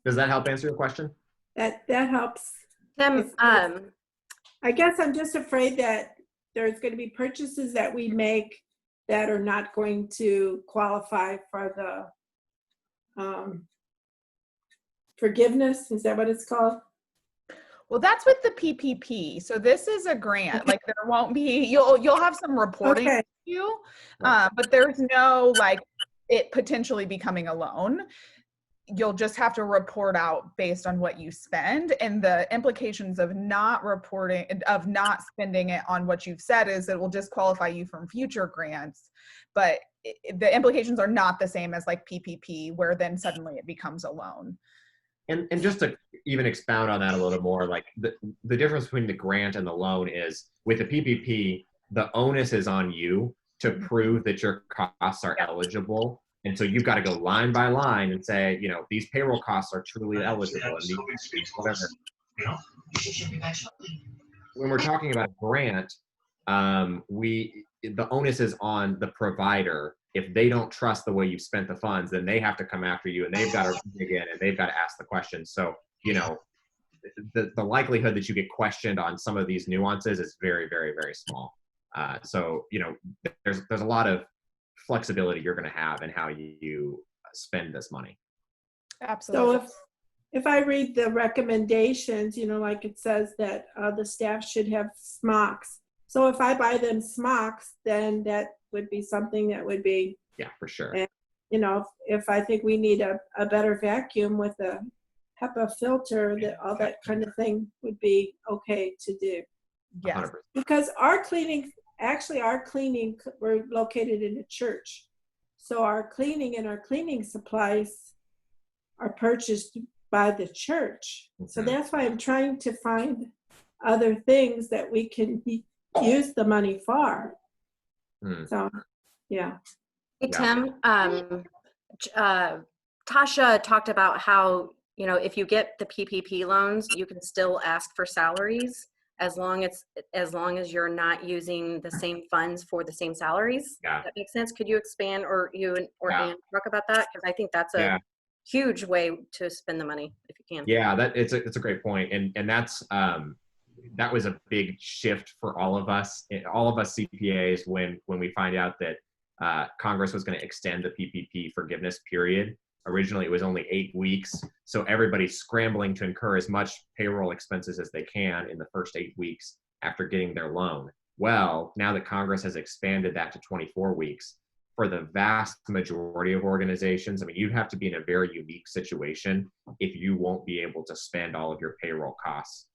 Does that help answer your question? That helps. Tim, I guess I'm just afraid that there's going to be purchases that we make that are not going to qualify for the forgiveness. Is that what it's called? Well, that's with the PPP. So this is a grant. Like there won't be, you'll have some reporting to do, but there's no like it potentially becoming a loan. You'll just have to report out based on what you spend, and the implications of not reporting, of not spending it on what you've said is it will disqualify you from future grants. But the implications are not the same as like PPP, where then suddenly it becomes a loan. And just to even expound on that a little more, like the difference between the grant and the loan is with the PPP, the onus is on you to prove that your costs are eligible. And so you've got to go line by line and say, you know, these payroll costs are truly eligible. And whatever. When we're talking about a grant, the onus is on the provider. If they don't trust the way you've spent the funds, then they have to come after you, and they've got to dig in and they've got to ask the questions. So, you know, the likelihood that you get questioned on some of these nuances is very, very, very small. So, you know, there's a lot of flexibility you're going to have in how you spend this money. Absolutely. So if I read the recommendations, you know, like it says that the staff should have smocks. So if I buy them smocks, then that would be something that would be, yeah, for sure. And, you know, if I think we need a better vacuum with a HEPA filter, that all that kind of thing would be okay to do. Yes. 100%. Because our cleaning, we're located in a church. So our cleaning and our cleaning supplies are purchased by the church. Mm-hmm. So that's why I'm trying to find other things that we can use the money for. So, yeah. Hey, Tim, Tasha talked about how, you know, if you get the PPP loans, you can still ask for salaries as long as you're not using the same funds for the same salaries. Yeah. That makes sense. Could you expand or Ann talk about that? Because I think that's a huge way to spend the money if you can. Yeah, it's a great point. And that's that was a big shift for all of us CPAs when we find out that Congress was going to extend the PPP forgiveness period. Originally, it was only 8 weeks. So everybody's scrambling to incur as much payroll expenses as they can in the first 8 weeks after getting their loan. Well, now that Congress has expanded that to 24 weeks, for the vast majority of organizations, I mean, you'd have to be in a very unique situation if you won't be able to spend all of your payroll costs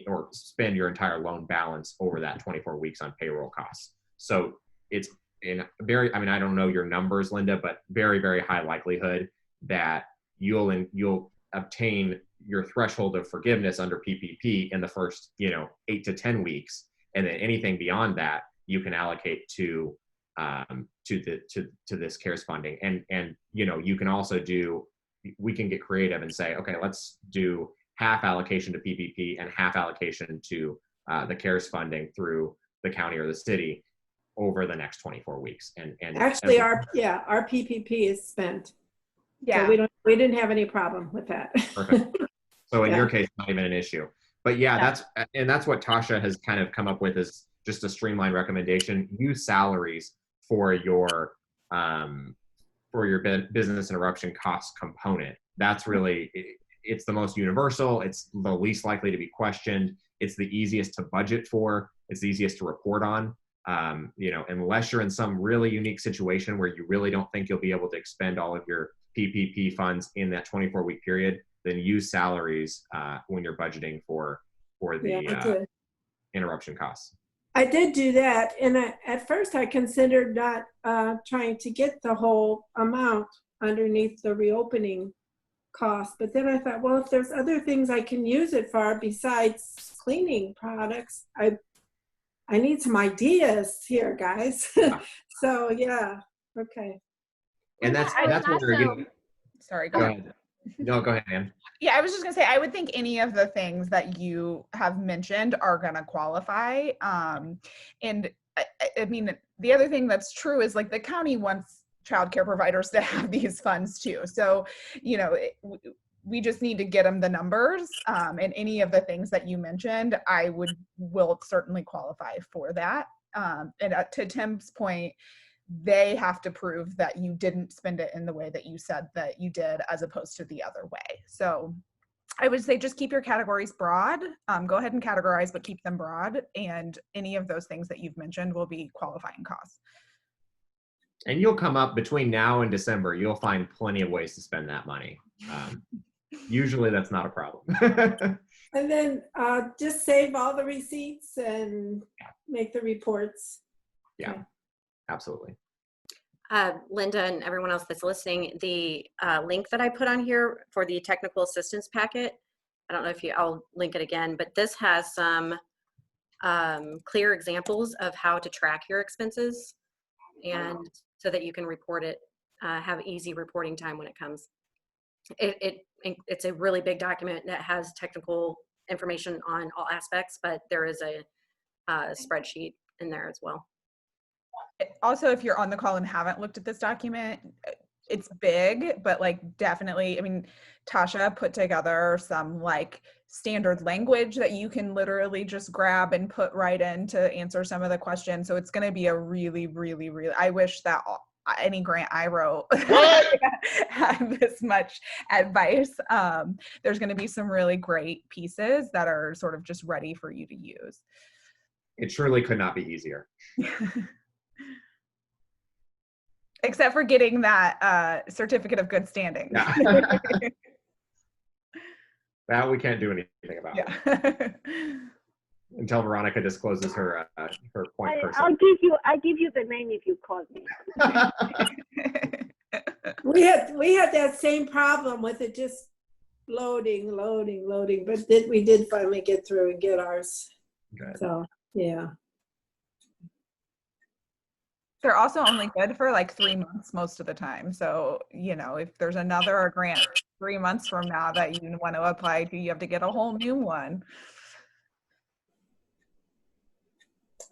or spend your entire loan balance over that 24 weeks on payroll costs. So it's in very, I mean, I don't know your numbers, Linda, but very, very high likelihood that you'll obtain your threshold of forgiveness under PPP in the first, 8 to 10 weeks. And then anything beyond that, you can allocate to this CARES funding. And you can also we can get creative and say, okay, let's do half allocation to PPP and half allocation to the CARES funding through the county or the city over the next 24 weeks. And actually our PPP is spent. Yeah. So we didn't have any problem with that. Perfect. So in your case, not even an issue. But that's what Tasha has kind of come up with, is just a streamlined recommendation. Use salaries for your business interruption cost component. That's really, it's the most universal. It's the least likely to be questioned. It's the easiest to budget for. It's the easiest to report on. Unless you're in some really unique situation where you really don't think you'll be able to expend all of your PPP funds in that 24-week period, then use salaries when you're budgeting for the interruption costs. I did do that, and at first I considered not trying to get the whole amount underneath the reopening cost, but then I thought, well, if there's other things I can use it for besides cleaning products, I need some ideas here, guys. So okay. And that's where sorry, go ahead. No, go ahead, Ann. Yeah, I was just gonna say, I would think any of the things that you have mentioned are gonna qualify. And I mean, the other thing that's true is, like, the county wants childcare providers to have these funds too. So, we just need to get them the numbers, and any of the things that you mentioned, will certainly qualify for that. And to Tim's point, they have to prove that you didn't spend it in the way that you said that you did, as opposed to the other way. So I would say just keep your categories broad. Go ahead and categorize, but keep them broad. And any of those things that you've mentioned will be qualifying costs. And you'll come up between now and December, you'll find plenty of ways to spend that money. Usually that's not a problem. And then just save all the receipts and make the reports. Yeah, Okay. absolutely. Linda and everyone else that's listening, the link that I put on here for the technical assistance packet, I don't know if I'll link it again, but this has some clear examples of how to track your expenses, and so that you can report it, have easy reporting time when it comes. It's a really big document that has technical information on all aspects, but there is a spreadsheet in there as well. Also, if you're on the call and haven't looked at this document, it's big, but like definitely, I mean, Tasha put together some like standard language that you can literally just grab and put right in to answer some of the questions. So it's going to be a really, really, really, I wish that any grant I wrote had this much advice. There's going to be some really great pieces that are sort of just ready for you to use. It truly could not be easier. Except for getting that certificate of good standing. Yeah. That we can't do anything about. Yeah. Until Veronica discloses her point person. I give you the name if you call me. We had that same problem with it just loading, but we did finally get through and get ours. Good. So yeah. They're also only good for like 3 months most of the time. So, you know, if there's another grant 3 months from now that you want to apply to, you have to get a whole new one.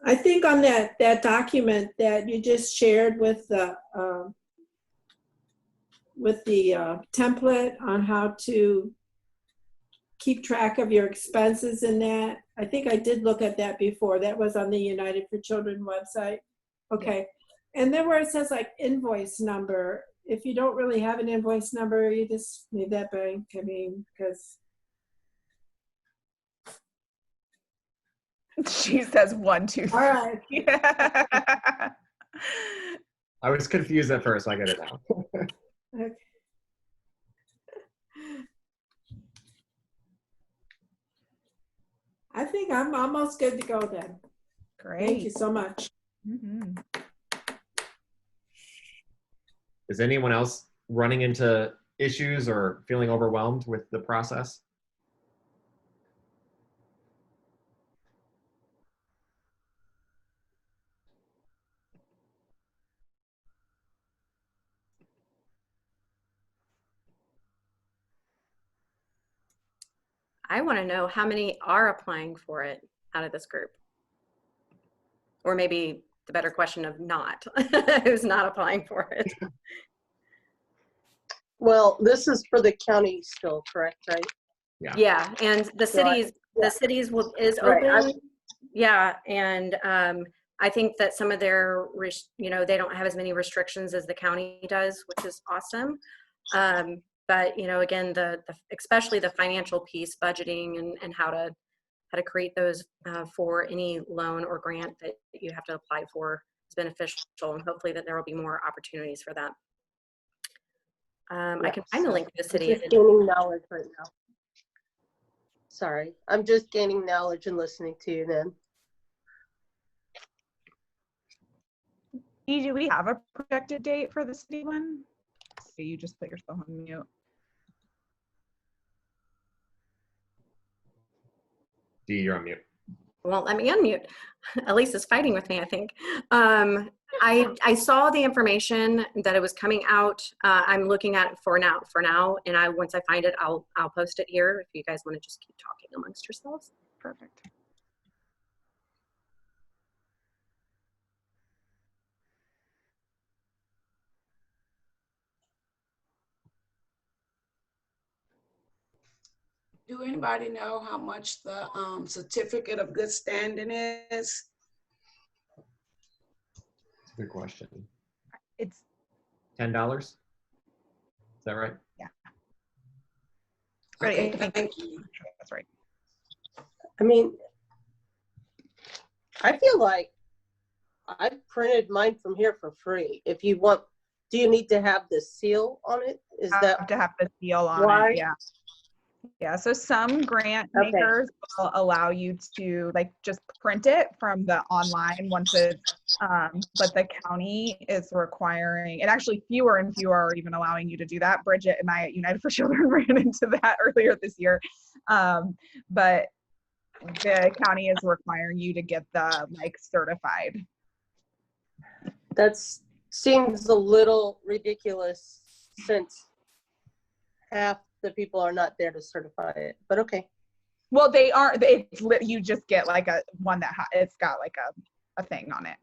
I think on that document that you just shared with the template on how to keep track of your expenses in that, I think I did look at that before. That was on the United for Children website. Okay. And then where it says like invoice number, if you don't really have an invoice number, you just leave that blank. I mean, because she says 1, 2, 3. all right. Yeah. I was confused at first, so I get it now. Okay. I think I'm almost good to go then. Great. Thank you so much. Mm-hmm. Is anyone else running into issues or feeling overwhelmed with the process? I want to know how many are applying for it out of this group. Or maybe the better question of not, who's not applying for it. Well, this is for the county still, correct, right? Yeah. Yeah, and the cities, Yeah. the cities is Right, open. Yeah, and I think that some of their, they don't have as many restrictions as the county does, which is awesome. But again, especially the financial piece, budgeting and how to create those for any loan or grant that you have to apply for is beneficial, and hopefully that there will be more opportunities for that. I can find the link to the city. I'm just gaining knowledge right now. Sorry, I'm just gaining knowledge and listening to you then. Do we have a projected date for the city one? Okay, you just put yourself on mute. Dee, you're on mute. Won't let me unmute. Elise is fighting with me, I think. I saw the information that it was coming out. I'm looking at it for now, and once I find it, I'll post it here if you guys want to just keep talking amongst yourselves. Perfect. Do anybody know how much the certificate of good standing is? That's a good question. It's $10? Is that right? right. Okay, I think thank you. that's right. I mean, I feel like I printed mine from here for free. If you want, do you need to have the seal on it? Is that Have to have the seal on why? it. Yeah. Yeah. So some grant Okay. makers will allow you to like just print it from the online once it's, but the county is requiring, and actually fewer and fewer are even allowing you to do that. Bridget and I at United for Children ran into that earlier this year. But the county is requiring you to get the like certified. That seems a little ridiculous since half the people are not there to certify it, but okay. Well, they are. You just get like a one that it's got like a thing on it.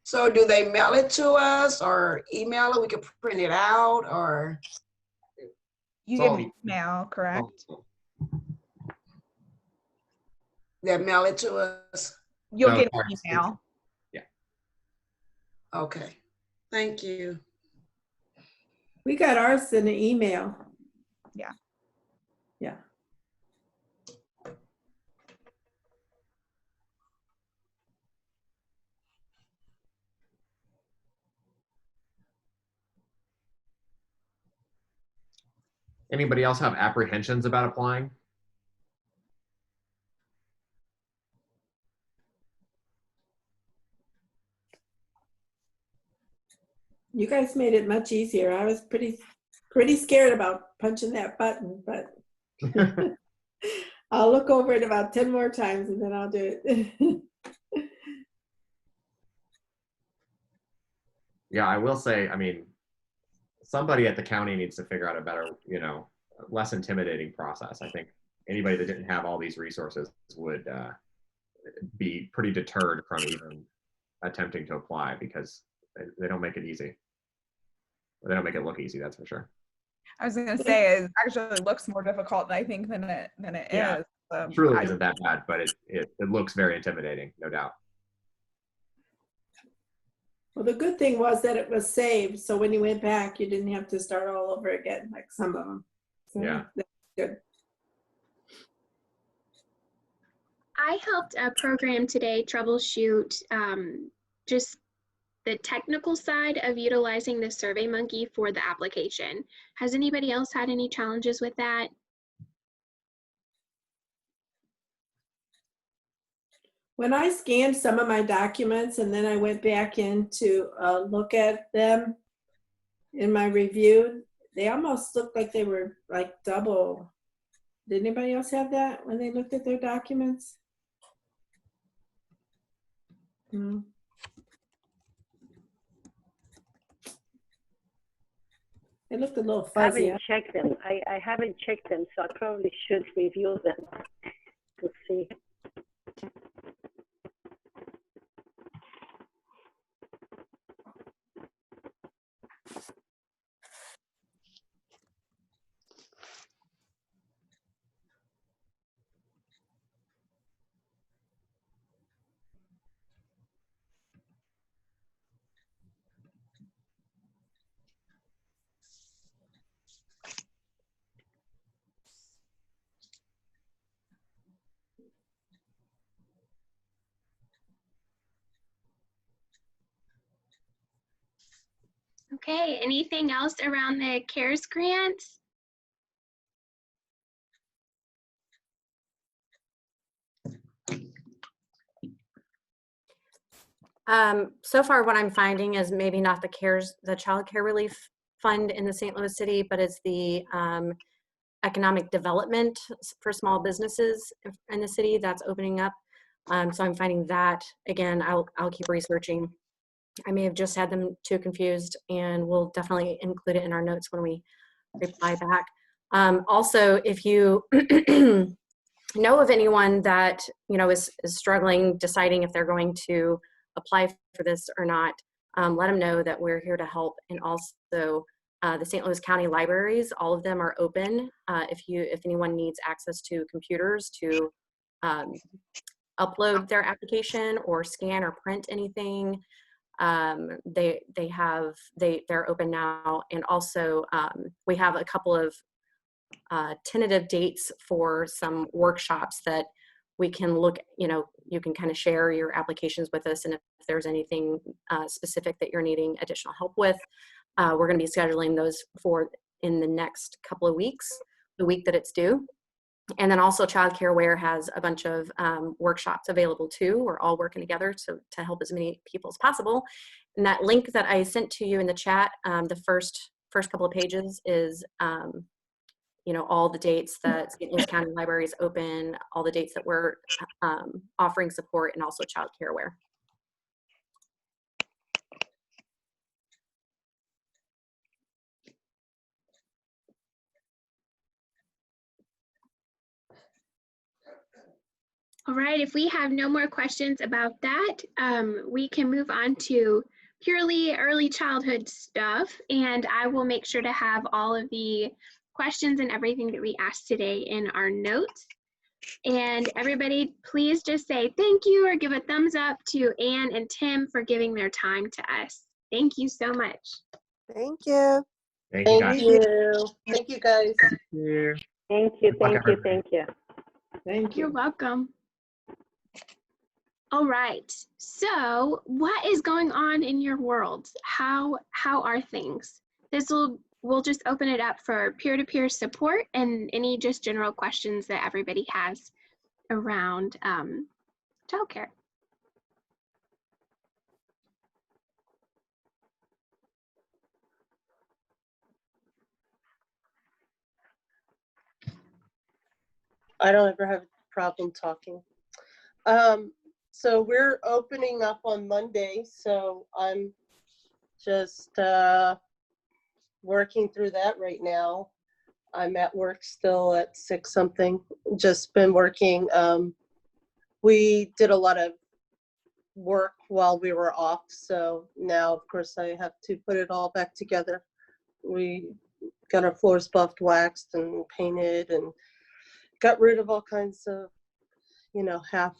So do they mail it to us or email it? We can print it out, or You It's all get e- email, correct? they mail it to us? You'll No, get sorry, an it's- email. Okay, thank you. We got ours in an email. Yeah. Yeah. Anybody else have apprehensions about applying? You guys made it much easier. I was pretty scared about punching that button, but I'll look over it about 10 more times and then I'll do it. Yeah, I will say, I mean, somebody at the county needs to figure out a better, less intimidating process. I think anybody that didn't have all these resources would be pretty deterred from even attempting to apply because they don't make it easy. They don't make it look easy, that's for sure. I was gonna say it actually looks more difficult, I think, than it Yeah. is. It truly isn't that bad, but it looks very intimidating, no doubt. Well, the good thing was that it was saved. So when you went back, you didn't have to start all over again, like some of them. So Yeah. that's good. I helped a program today troubleshoot just the technical side of utilizing the SurveyMonkey for the application. Has anybody else had any challenges with that? When I scanned some of my documents and then I went back in to look at them in my review, they almost looked like they were like double. Did anybody else have that when they looked at their documents? No. They looked a little I fuzzy. haven't checked them. I haven't checked them, so I probably should review them to see. Okay, anything else around the CARES grant? So far what I'm finding is maybe not the child care relief fund in the St. Louis city, but it's the economic development for small businesses in the city that's opening up. So I'm finding that, again, I'll keep researching. I may have just had them too confused, and we'll definitely include it in our notes when we reply back. Also, if you know of anyone that is struggling, deciding if they're going to apply for this or not, let them know that we're here to help. And also, the St. Louis County libraries, all of them are open. If anyone needs access to computers to upload their application or scan or print anything, they're open now. And also we have a couple of tentative dates for some workshops that we can look, you can kind of share your applications with us, and if there's anything specific that you're needing additional help with, we're going to be scheduling those for in the next couple of weeks, the week that it's due. And then also Child Care Aware has a bunch of workshops available too. We're all working together to help as many people as possible. And that link that I sent to you in the chat, the first couple of pages is all the dates that St. Louis County Library is open, all the dates that we're offering support, and also Child Care Aware. All right, if we have no more questions about that, we can move on to purely early childhood stuff. And I will make sure to have all of the questions and everything that we asked today in our notes. And everybody, please just say thank you or give a thumbs up to Anne and Tim for giving their time to us. Thank you so much. Thank you. Thank you, guys. Thank you. Thank you, guys. Thank you, thank you, thank you. Thank you. You're welcome. All right, so what is going on in your world? How are things? We'll just open it up for peer-to-peer support and any just general questions that everybody has around childcare. I don't ever have a problem talking. So we're opening up on Monday, so I'm just working through that right now. I'm at work still at 6 something, just been working. We did a lot of work while we were off, so now of course I have to put it all back together. We got our floors buffed, waxed, and painted, and got rid of all kinds of, half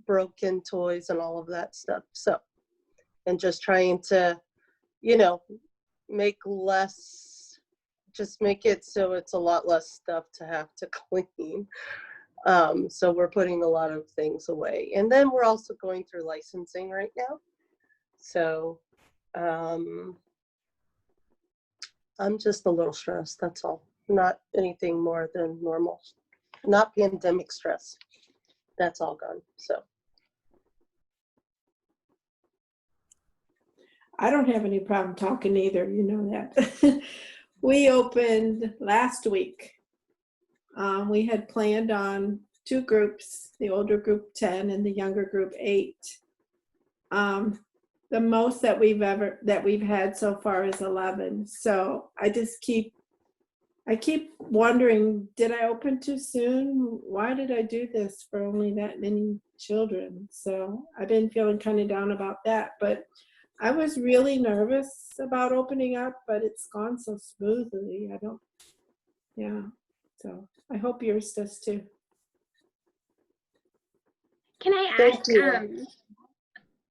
broken toys and all of that stuff. So, and just trying to, make it so it's a lot less stuff to have to clean. So we're putting a lot of things away. And then we're also going through licensing right now. So I'm just a little stressed, that's all. Not anything more than normal. Not pandemic stress. That's all gone, so. I don't have any problem talking either, you know that. We opened last week. We had planned on 2 groups, the older group 10 and the younger group 8. The most that we've had so far is 11. So I keep wondering, did I open too soon? Why did I do this for only that many children? So I've been feeling kind of down about that, but I was really nervous about opening up, but it's gone so smoothly. So I hope yours does too. Can I ask,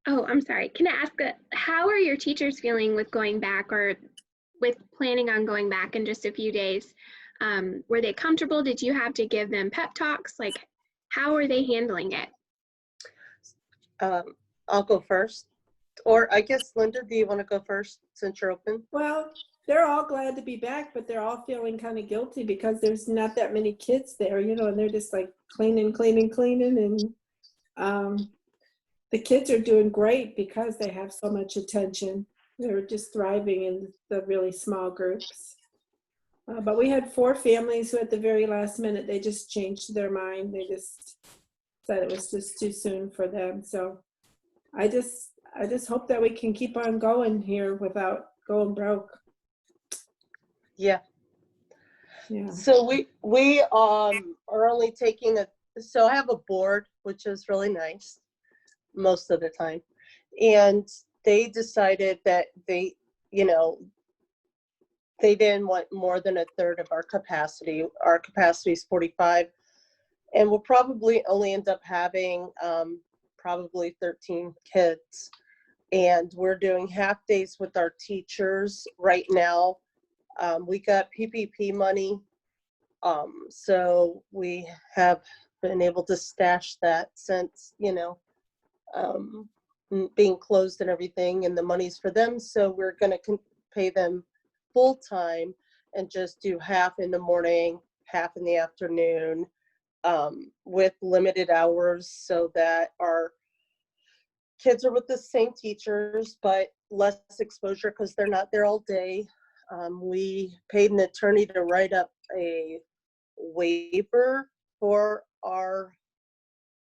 oh, I'm sorry. Can I ask, how are your teachers feeling with going back or with planning on going back in just a few days? Were they comfortable? Did you have to give them pep talks? Like, how are they handling it? I'll go first. Or I guess, Linda, do you want to go first since you're open? Well, they're all glad to be back, but they're all feeling kind of guilty because there's not that many kids there, and they're just like cleaning. And the kids are doing great because they have so much attention. They're just thriving in the really small groups. But we had 4 families who at the very last minute, they just changed their mind. They just said it was just too soon for them. So I just hope that we can keep on going here without going broke. Yeah. Yeah. So we are only taking so I have a board, which is really nice most of the time. And they decided that they, they didn't want more than a third of our capacity. Our capacity is 45, and we'll probably only end up having probably 13 kids. And we're doing half days with our teachers right now. We got PPP money, so we have been able to stash that since, you know, being closed and everything, and the money's for them. So we're going to pay them full time and just do half in the morning, half in the afternoon, with limited hours, so that our kids are with the same teachers, but less exposure because they're not there all day. We paid an attorney to write up a waiver for our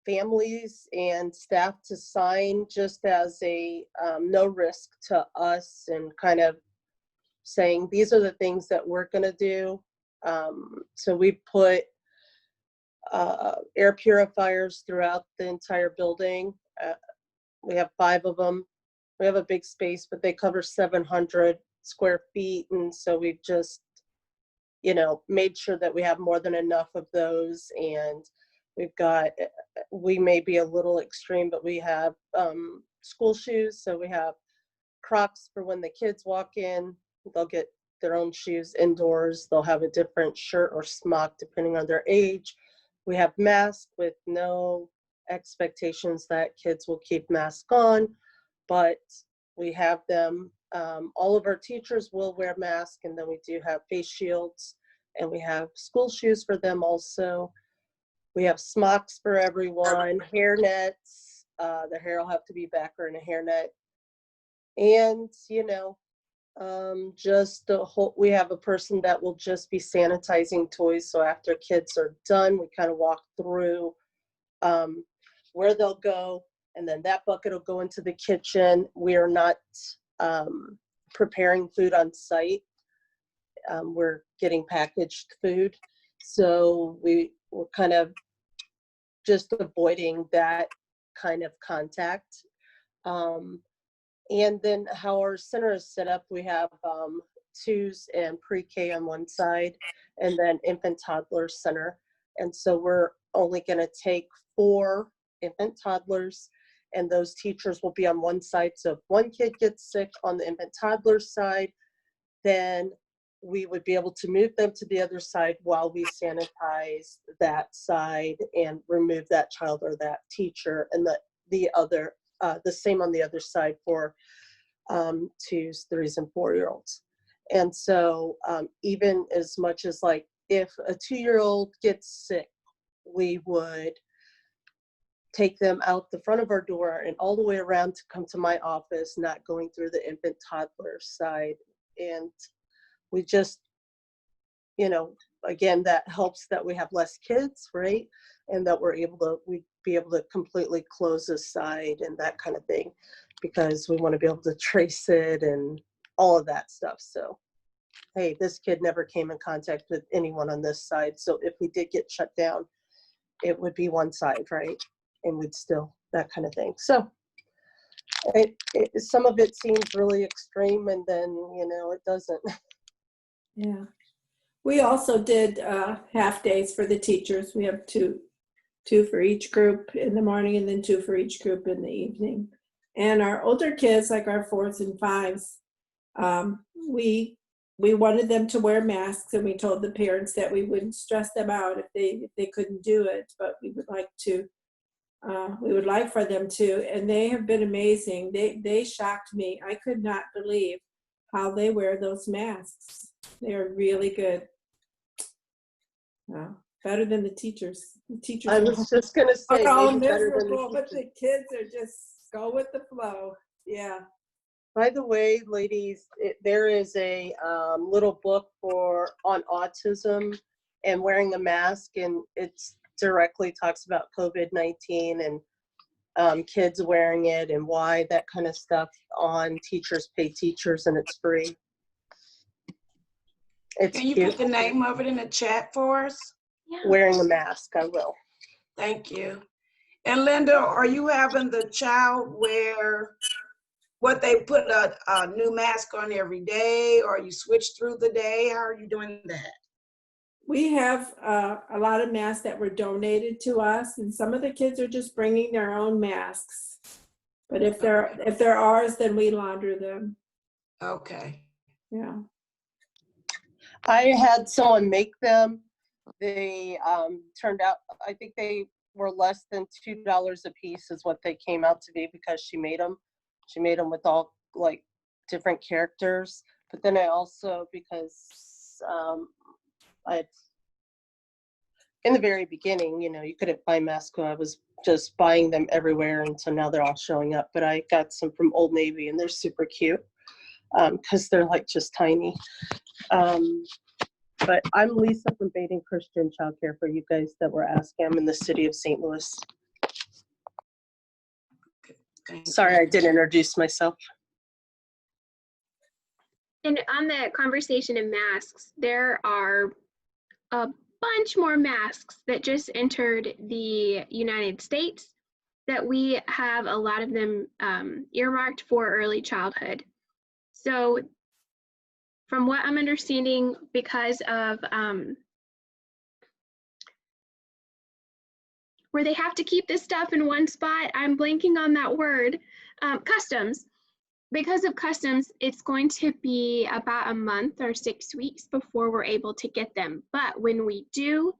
families and staff to sign, just as a no risk to us, and kind of saying these are the things that we're going to do. So we put air purifiers throughout the entire building. We have 5 of them. We have a big space, but they cover 700 square feet. And so we've just, you know, made sure that we have more than enough of those. And we've got, we may be a little extreme, but we have school shoes. So we have Crocs for when the kids walk in. They'll get their own shoes indoors. They'll have a different shirt or smock depending on their age. We have masks with no expectations that kids will keep masks on, but we have them. All of our teachers will wear masks, and then we do have face shields, and we have school shoes for them also. We have smocks for everyone, hair nets. The hair will have to be back or in a hairnet. And, you know, just the whole, we have a person that will just be sanitizing toys. So after kids are done, we kind of walk through where they'll go, and then that bucket will go into the kitchen. We are not preparing food on site. We're getting packaged food. So we're kind of just avoiding that kind of contact. And then how our center is set up, we have 2s and pre-K on one side, and then infant toddler center. And so we're only going to take 4 infant toddlers, and those teachers will be on one side. So if one kid gets sick on the infant toddler side, then we would be able to move them to the other side while we sanitize that side and remove that child or that teacher, and the other, the same on the other side for 2s, 3s, and 4-year-olds. And so even as much as like if a 2-year-old gets sick, we would take them out the front of our door and all the way around to come to my office, not going through the infant toddler side. And we just, you know, again, that helps that we have less kids, right? And that we'd be able to completely close this side and that kind of thing, because we want to be able to trace it and all of that stuff. So, hey, this kid never came in contact with anyone on this side. So if we did get shut down, it would be one side, right? And we'd still, that kind of thing. So some of it seems really extreme, and then, you know, it doesn't. Yeah. We also did half days for the teachers. We have two for each group in the morning, and then 2 for each group in the evening. And our older kids, like our 4s and 5s, we wanted them to wear masks, and we told the parents that we wouldn't stress them out if they couldn't do it, but we would like for them to. And they have been amazing. They shocked me. I could not believe how they wear those masks. They're really good. Better than the teachers. The teachers I was just going to say, are maybe better than miserable, but the kids are just go with the flow. Yeah. By the way, ladies, there is a little book on autism and wearing a mask, and it's directly talks about COVID-19 and kids wearing it and why, that kind of stuff, on Teachers Pay Teachers, and it's free. It's Can you cute. put the name of it in the chat for us? Yeah. Wearing a mask, I will. Thank you. And Linda, are you having the child wear what they put a new mask on every day, or you switch through the day? How are you doing that? We have a lot of masks that were donated to us, and some of the kids are just bringing their own masks. But if they're ours, then we launder them. Okay. Yeah. I had someone make them. They turned out, I think they were less than $2 a piece is what they came out to be, because she made them. She made them with all like different characters. But then I also, because in the very beginning, you know, you couldn't buy masks. I was just buying them everywhere, and so now they're all showing up. But I got some from Old Navy, and they're super cute because they're like just tiny. But I'm Lisa from Baden Christian Child Care, for you guys that were asking. I'm in the city of St. Louis. Sorry, I didn't introduce myself. And on the conversation of masks, there are a bunch more masks that just entered the United States that we have a lot of them earmarked for early childhood. So from what I'm understanding, because of where they have to keep this stuff in one spot, I'm blanking on that word, customs. Because of customs, it's going to be about a month or 6 weeks before we're able to get them. But when we do,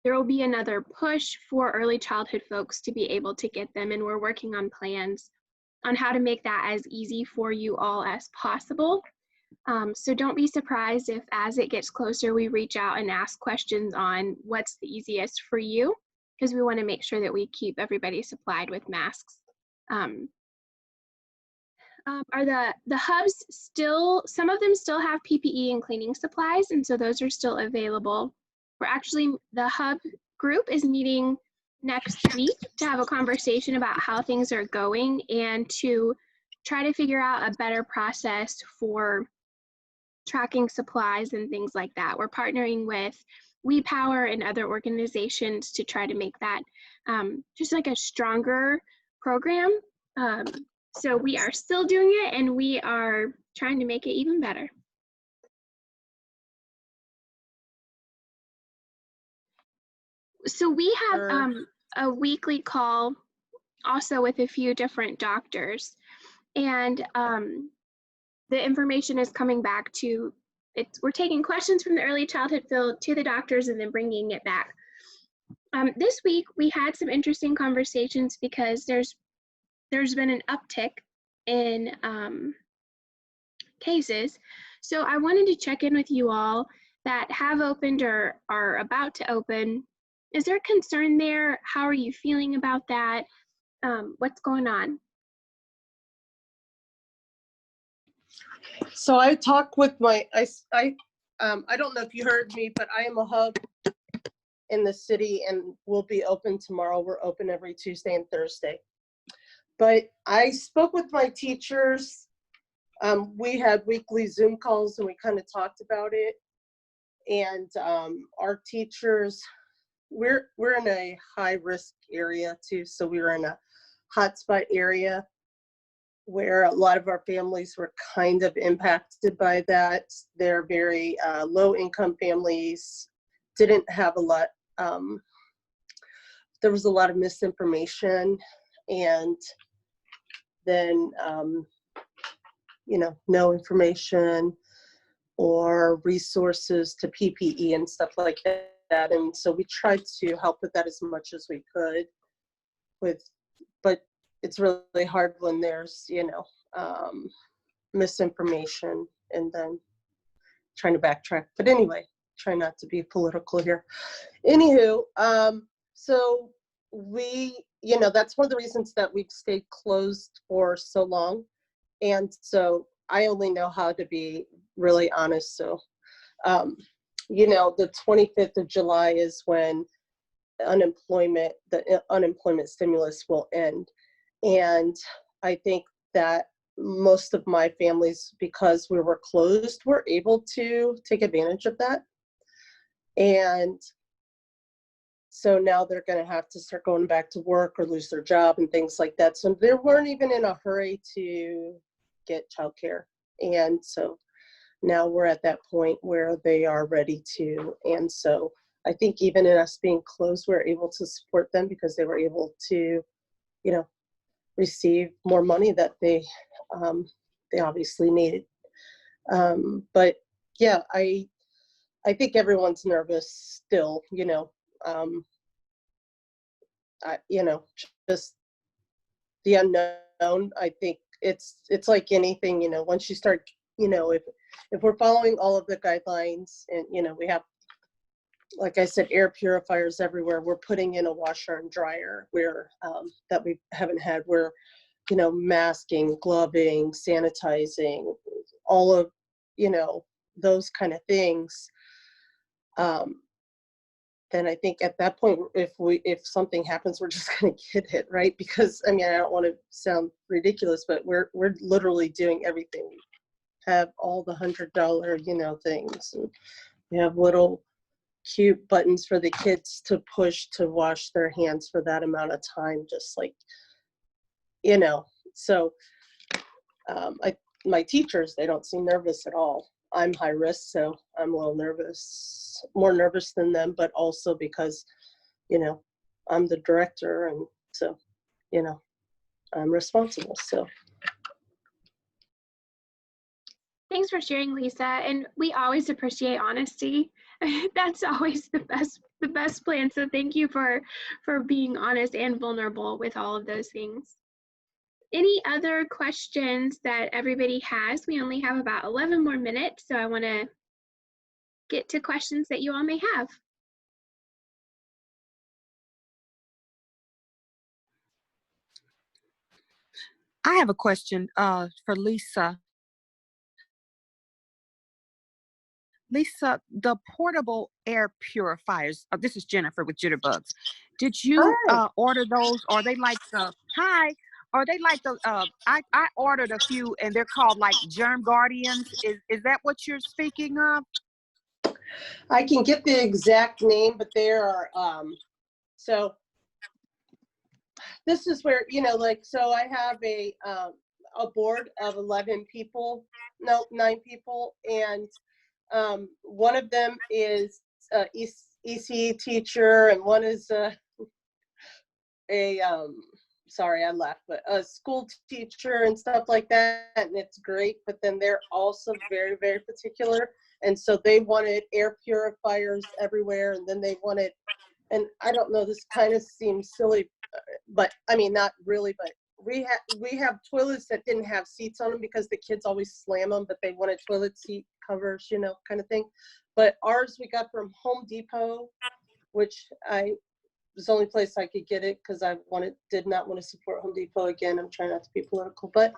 there will be another push for early childhood folks to be able to get them. And we're working on plans on how to make that as easy for you all as possible. So don't be surprised if as it gets closer, we reach out and ask questions on what's the easiest for you, because we want to make sure that we keep everybody supplied with masks. Are the hubs still, some of them still have PPE and cleaning supplies, and so those are still available. We're actually, the hub group is meeting next week to have a conversation about how things are going and to try to figure out a better process for tracking supplies and things like that. We're partnering with WePower and other organizations to try to make that just like a stronger program. So we are still doing it, and we are trying to make it even better. So we have a weekly call also with a few different doctors, and the information is coming back to, we're taking questions from the early childhood field to the doctors and then bringing it back. This week we had some interesting conversations because there's been an uptick in cases. So I wanted to check in with you all that have opened or are about to open. Is there concern there? How are you feeling about that? What's going on? So I talked with my, I don't know if you heard me, but I am a hub in the city and we'll be open tomorrow. We're open every Tuesday and Thursday. But I spoke with my teachers. We had weekly Zoom calls and we kind of talked about it. And our teachers, we're in a high risk area too. So we were in a hotspot area where a lot of our families were kind of impacted by that. They're very low income families, didn't have a lot, there was a lot of misinformation, and then, you know, no information or resources to PPE and stuff like that. And so we tried to help with that as much as we could but it's really hard when there's, you know, misinformation and then trying to backtrack. But anyway, try not to be political here. Anywho, so we, you know, that's one of the reasons that we've stayed closed for so long. And so I only know how to be really honest. So, you know, the 25th of July is when the unemployment stimulus will end. And I think that most of my families, because we were closed, were able to take advantage of that. And so now they're going to have to start going back to work or lose their job and things like that. So they weren't even in a hurry to get childcare. And so now we're at that point where they are ready to. And so I think even in us being closed, we're able to support them because they were able to, you know, receive more money that they obviously needed. But yeah, I think everyone's nervous still, you know, just the unknown. I think it's like anything, you know, once you start, you know, if we're following all of the guidelines and, you know, we have, like I said, air purifiers everywhere. We're putting in a washer and dryer where that we haven't had. We're, you know, masking, gloving, sanitizing, all of, you know, those kind of things. Then I think at that point, if something happens, we're just going to get it, right? Because I mean, I don't want to sound ridiculous, but we're literally doing everything. We have all the $100, you know, things, and we have little cute buttons for the kids to push to wash their hands for that amount of time, just like, you know. So my teachers, they don't seem nervous at all. I'm high risk, so I'm a little nervous, more nervous than them, but also because, you know, I'm the director, and so, you know, I'm responsible. So Thanks for sharing, Lisa. And we always appreciate honesty. That's always the best plan. So thank you for being honest and vulnerable with all of those things. Any other questions that everybody has? We only have about 11 more minutes, so I want to get to questions that you all may have. I have a question for Lisa. Lisa, the portable air purifiers, this is Jennifer with Jitterbugs. Did you order those? Are they like the, hi, are they like the, I ordered a few and they're called like Germ Guardians. Is that what you're speaking of? I can get the exact name, but there are, so this is where, you know, like, so I have a board of 11 people, no, 9 people, and one of them is a ECE teacher, and one is sorry, I left, but a school teacher and stuff like that, and it's great, but then they're also very, very particular, and so they wanted air purifiers everywhere, and then they wanted, and I don't know, this kind of seems silly, but I mean, not really, but we have toilets that didn't have seats on them because the kids always slam them, but they wanted toilet seat covers, you know, kind of thing. But ours we got from Home Depot, which was the only place I could get it because I did not want to support Home Depot again. I'm trying not to be political, but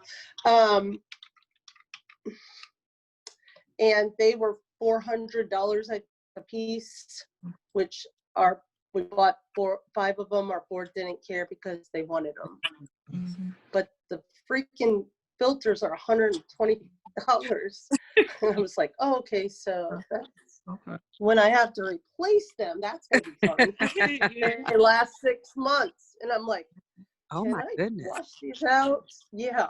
and they were $400 a piece, which we bought 5 of them. Our board didn't care because they wanted them. Mm-hmm. But the freaking filters are $120. And I was like, oh, okay, so that's when I have to replace them, that's gonna be fun. It lasts 6 months. And I'm like, oh my goodness, wash these out? Yeah.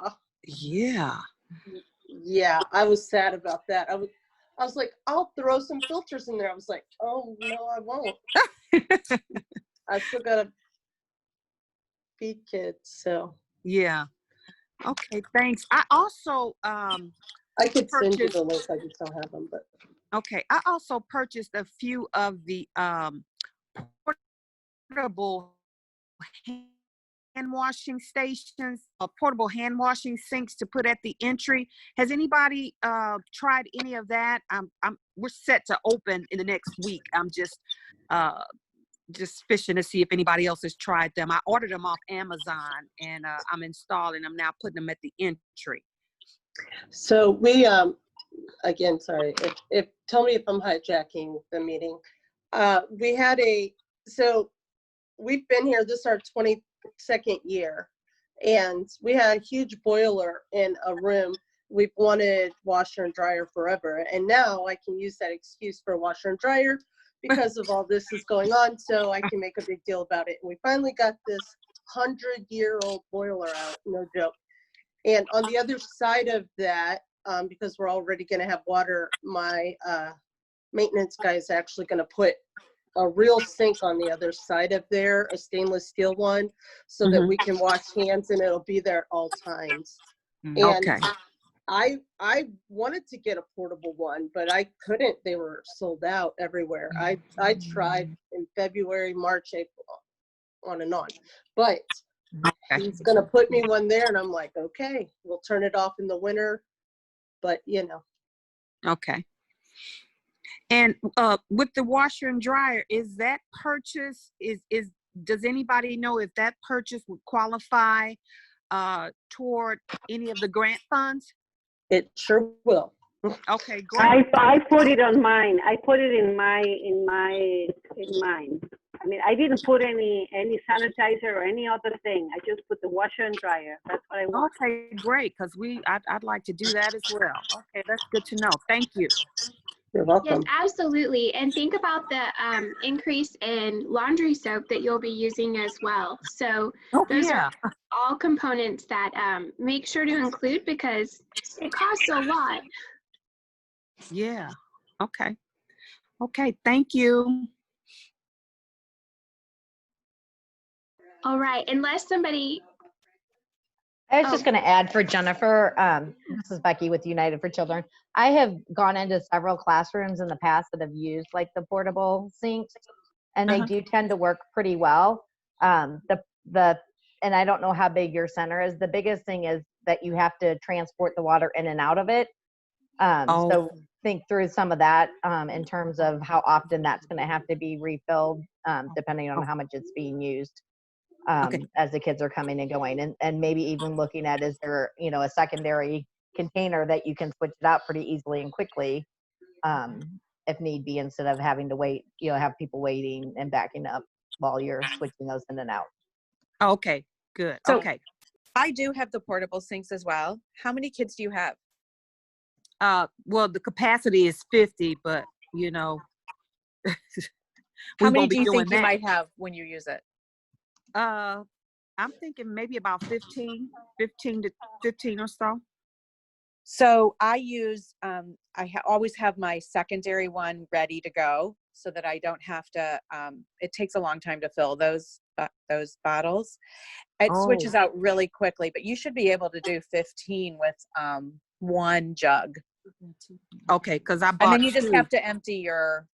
Yeah, I was sad about that. I was like, I'll throw some filters in there. I was like, oh no, I won't. I still gotta feed kids, so. Yeah. Okay, thanks. I also I could send you the link, I just don't have them, but. Okay, I also purchased a few of the portable hand washing stations, portable hand washing sinks to put at the entry. Has anybody tried any of that? We're set to open in the next week. I'm just fishing to see if anybody else has tried them. I ordered them off Amazon, and I'm installing them now, putting them at the entry. So we, again, sorry, tell me if I'm hijacking the meeting. We had so we've been here, this is our 22nd year, and we had a huge boiler in a room. We've wanted washer and dryer forever, and now I can use that excuse for washer and dryer because of all this is going on, so I can make a big deal about it. And we finally got this 100-year-old boiler out, no joke. And on the other side of that, because we're already going to have water, my maintenance guy is actually going to put a real sink on the other side of there, a stainless steel one, so that we can wash hands, and it'll be there at all times. And Okay. I wanted to get a portable one, but I couldn't. They were sold out everywhere. I tried in February, March, April, on and on. But he's going to put me one there, and I'm like, okay, we'll turn it off in the winter. But, you know. Okay. And with the washer and dryer, is that purchase, does anybody know if that purchase would qualify toward any of the grant funds? It sure will. Okay, great. I put it on mine. I put it in mine. I mean, I didn't put any sanitizer or any other thing. I just put the washer and dryer. That's what I want. Okay, great, because I'd like to do that as well. Okay, that's good to know. Thank you. You're welcome. Yes, absolutely. And think about the increase in laundry soap that you'll be using as well. So those are all components that make sure to include because it costs a lot. Yeah. Okay. Okay, thank you. All right, unless somebody. I was just going to add for Jennifer, this is Becky with United for Children. I have gone into several classrooms in the past that have used like the portable sinks, and they do tend to work pretty well. And I don't know how big your center is. The biggest thing is that you have to transport the water in and out of it. So think through some of that in terms of how often that's going to have to be refilled, depending on how much it's being used. As the kids are coming and going, and maybe even looking at, is there, a secondary container that you can switch it out pretty easily and quickly, if need be, instead of having to wait, have people waiting and backing up while you're switching those in and out. Okay, good. So, okay. I do have the portable sinks as well. How many kids do you have? Well, the capacity is 50, but how many do you think you might have when you use it? I'm thinking maybe about 15 or so. So I use, always have my secondary one ready to go so that I don't have to, it takes a long time to fill those bottles. It switches out really quickly, but you should be able to do 15 with one jug. Okay, because I bought and then you just 2. have to empty your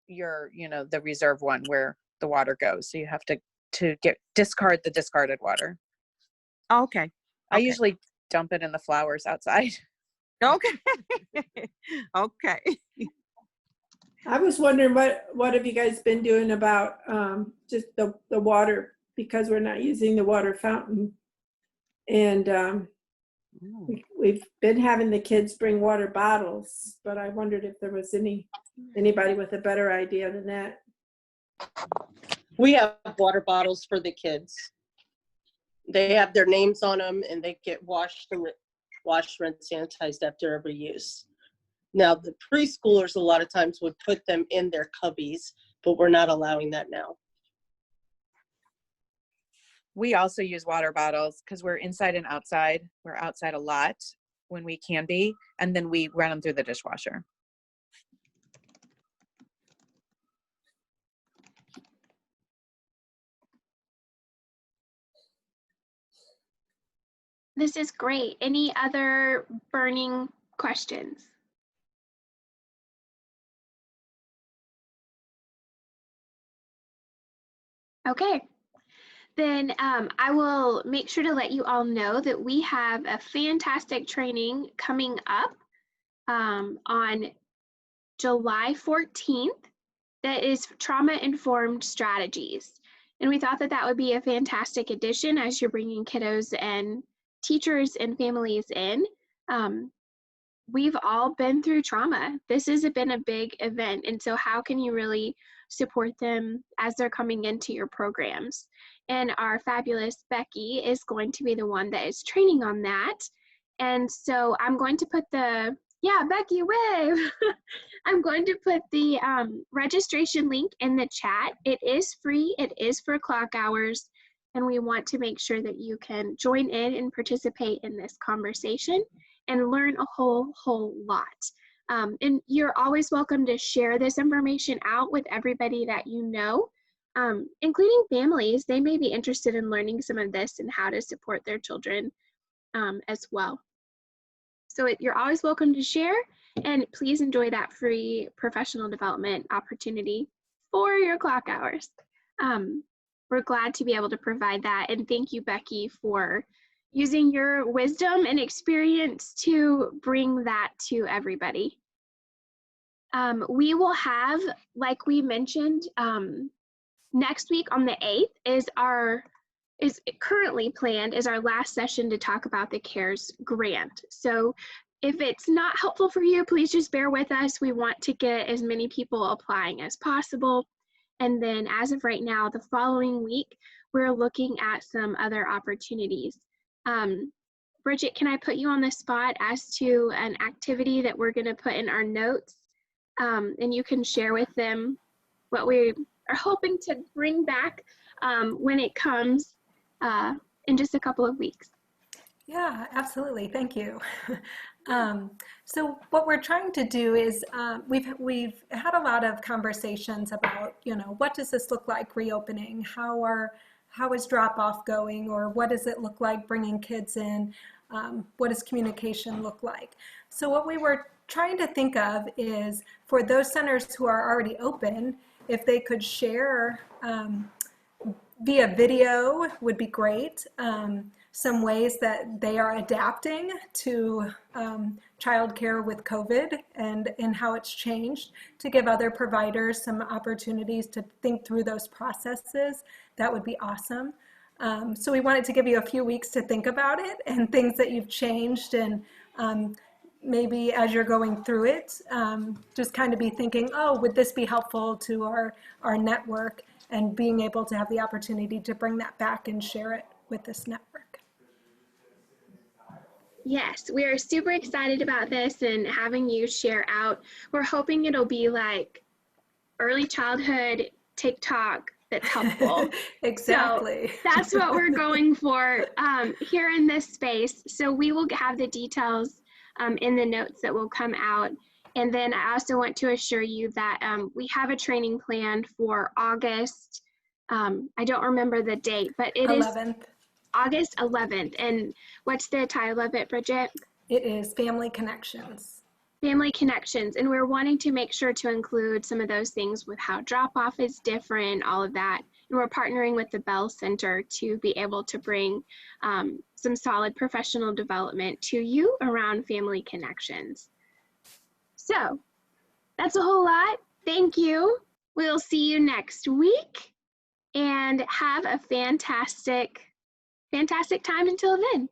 the reserve one where the water goes. So you have to discard the discarded water. Okay. I usually dump it in the flowers outside. Okay. Okay. I was wondering what have you guys been doing about just the water, because we're not using the water fountain, and we've been having the kids bring water bottles, but I wondered if there was anybody with a better idea than that. We have water bottles for the kids. They have their names on them, and they get washed, rinse, sanitized after every use. Now, the preschoolers a lot of times would put them in their cubbies, but we're not allowing that now. We also use water bottles because we're inside and outside. We're outside a lot when we can be, and then we run them through the dishwasher. This is great. Any other burning questions? Okay, then I will make sure to let you all know that we have a fantastic training coming up on July 14th that is trauma-informed strategies. And we thought that would be a fantastic addition as you're bringing kiddos and teachers and families in. We've all been through trauma. This has been a big event. And so how can you really support them as they're coming into your programs? And our fabulous Becky is going to be the one that is training on that. And so I'm going to put Becky, wave. I'm going to put the registration link in the chat. It is free. It is for clock hours. and we want to make sure that you can join in and participate in this conversation and learn a whole lot. And you're always welcome to share this information out with everybody that you know, including families. They may be interested in learning some of this and how to support their children as well. So you're always welcome to share, and please enjoy that free professional development opportunity for your clock hours. We're glad to be able to provide that, and thank you, Becky, for using your wisdom and experience to bring that to everybody. We will have, like we mentioned, next week on the 8th is currently planned as our last session to talk about the CARES grant. So if it's not helpful for you, please just bear with us. We want to get as many people applying as possible. And then as of right now, the following week, we're looking at some other opportunities. Bridget, can I put you on the spot as to an activity that we're gonna put in our notes? And you can share with them what we are hoping to bring back when it comes in just a couple of weeks. Yeah, absolutely. Thank you. So what we're trying to do is we've had a lot of conversations about, what does this look like reopening? How is drop-off going, or what does it look like bringing kids in? What does communication look like? So what we were trying to think of is, for those centers who are already open, if they could share via video would be great. Some ways that they are adapting to childcare with COVID and how it's changed, to give other providers some opportunities to think through those processes. That would be awesome. So we wanted to give you a few weeks to think about it and things that you've changed, and maybe as you're going through it, just kind of be thinking, oh, would this be helpful to our network, and being able to have the opportunity to bring that back and share it with this network. Yes, we are super excited about this and having you share out. We're hoping it'll be like early childhood TikTok that's helpful. Exactly. So that's what we're going for here in this space. So we will have the details in the notes that will come out. And then I also want to assure you that we have a training planned for August. I don't remember the date, but it 11th. is August 11th. And what's the title of it, Bridget? It is Family Connections. Family Connections. And we're wanting to make sure to include some of those things with how drop-off is different, all of that. And we're partnering with the Bell Center to be able to bring some solid professional development to you around family connections. So that's a whole lot. Thank you. We'll see you next week, and have a fantastic time until then.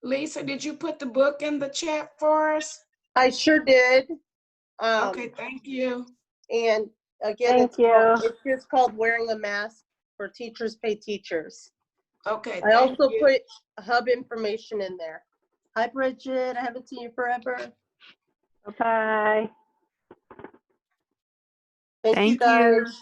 Lisa, did you put the book in the chat for us? I sure did. Okay, thank you. And again, it's just called Wearing a Mask for Teachers Pay Teachers. Okay, I also put hub information in there. Hi, Bridget. I haven't seen you forever. Bye. Thank you, guys.